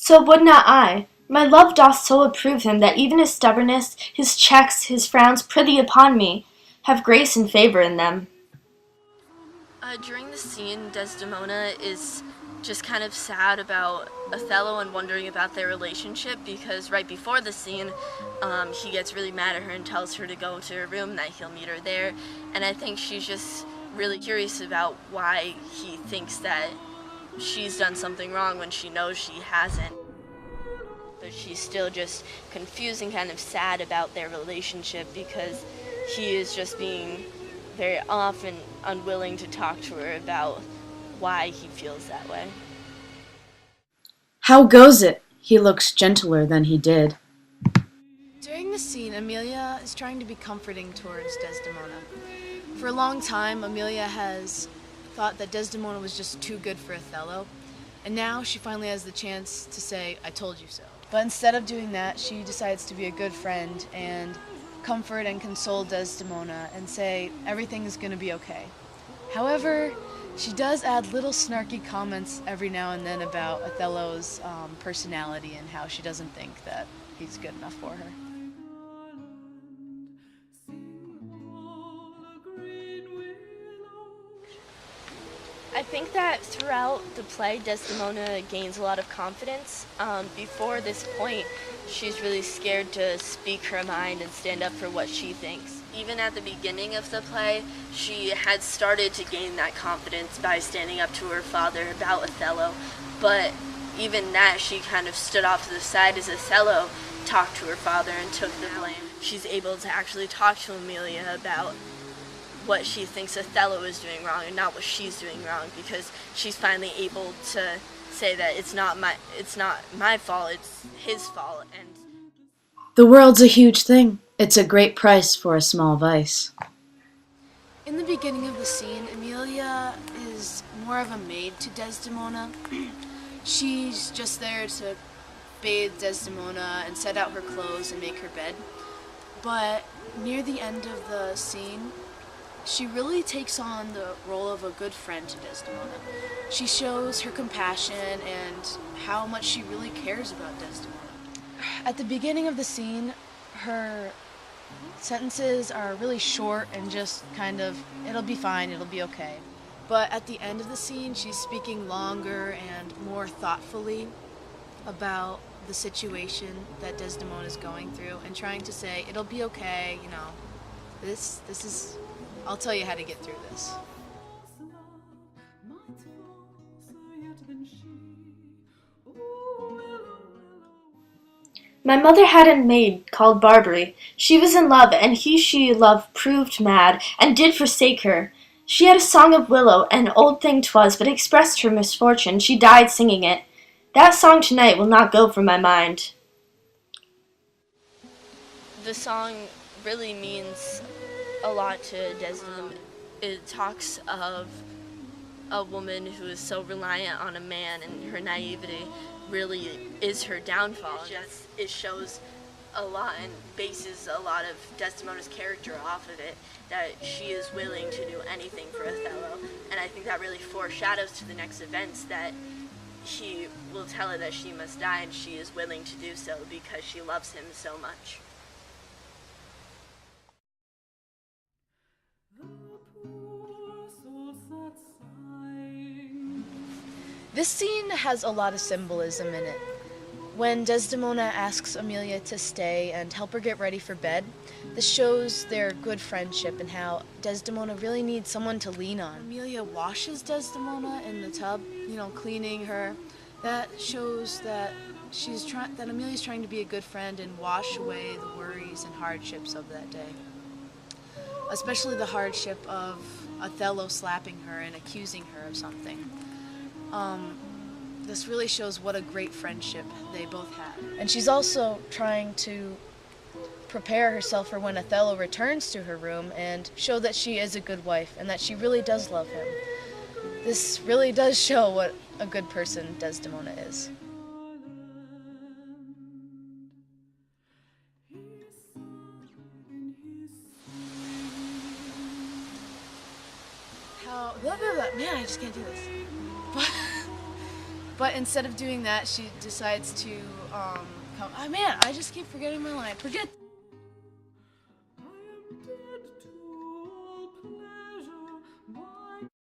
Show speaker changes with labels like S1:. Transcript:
S1: So would not I. My love doth so approve him, that even his stubbornness, his checks, his frowns prithee upon me, have grace and favour in them.
S2: During the scene, Desdemona is just kind of sad about Othello and wondering about their relationship because right before the scene, he gets really mad at her and tells her to go to her room, that he'll meet her there. And I think she's just really curious about why he thinks that she's done something wrong when she knows she hasn't. But she's still just confused and kind of sad about their relationship because he is just being very often unwilling to talk to her about why he feels that way.
S3: How goes it? He looks gentler than he did.
S4: During the scene, Amelia is trying to be comforting towards Desdemona. For a long time, Amelia has thought that Desdemona was just too good for Othello, and now she finally has the chance to say, "I told you so." But instead of doing that, she decides to be a good friend and comfort and console Desdemona and say everything is going to be okay. However, she does add little snarky comments every now and then about Othello's personality and how she doesn't think that he's good enough for her.
S2: I think that throughout the play, Desdemona gains a lot of confidence. Before this point, she's really scared to speak her mind and stand up for what she thinks. Even at the beginning of the play, she had started to gain that confidence by standing up to her father about Othello, but even that she kind of stood off to the side as Othello talked to her father and took the blame. She's able to actually talk to Amelia about what she thinks Othello is doing wrong and not what she's doing wrong, because she's finally able to say that it's not my fault, it's his fault. And
S3: The world's a huge thing. It's a great price for a small vice.
S4: In the beginning of the scene, Amelia is more of a maid to Desdemona. She's just there to bathe Desdemona and set out her clothes and make her bed. But near the end of the scene, she really takes on the role of a good friend to Desdemona. She shows her compassion and how much she really cares about Desdemona. At the beginning of the scene, her sentences are really short and just kind of, "It'll be fine, it'll be okay." But at the end of the scene, she's speaking longer and more thoughtfully about the situation that Desdemona is going through and trying to say, "It'll be okay, you know, this is, I'll tell you how to get through this."
S1: My mother had a maid called Barbary. She was in love, and he she loved proved mad, and did forsake her. She had a song of willow, an old thing 'twas, but expressed her misfortune. She died singing it. That song tonight will not go from my mind.
S2: the song really means a lot to Desdemona. It talks of a woman who is so reliant on a man, and her naivety really is her downfall. It shows a lot and bases a lot of Desdemona's character off of it, that she is willing to do anything for Othello. And I think that really foreshadows to the next events that he will tell her that she must die, and she is willing to do so because she loves him so much.
S4: This scene has a lot of symbolism in it. When Desdemona asks Amelia to stay and help her get ready for bed, this shows their good friendship and how Desdemona really needs someone to lean on. Amelia washes Desdemona in the tub, cleaning her. That shows that that Amelia's trying to be a good friend and wash away the worries and hardships of that day. Especially the hardship of Othello slapping her and accusing her of something. This really shows what a great friendship they both had. And she's also trying to prepare herself for when Othello returns to her room and show that she is a good wife and that she really does love him. This really does show what a good person Desdemona is. Man, I just can't do this. But instead of doing that, she decides to come. Oh man, I just keep forgetting my line. Forget.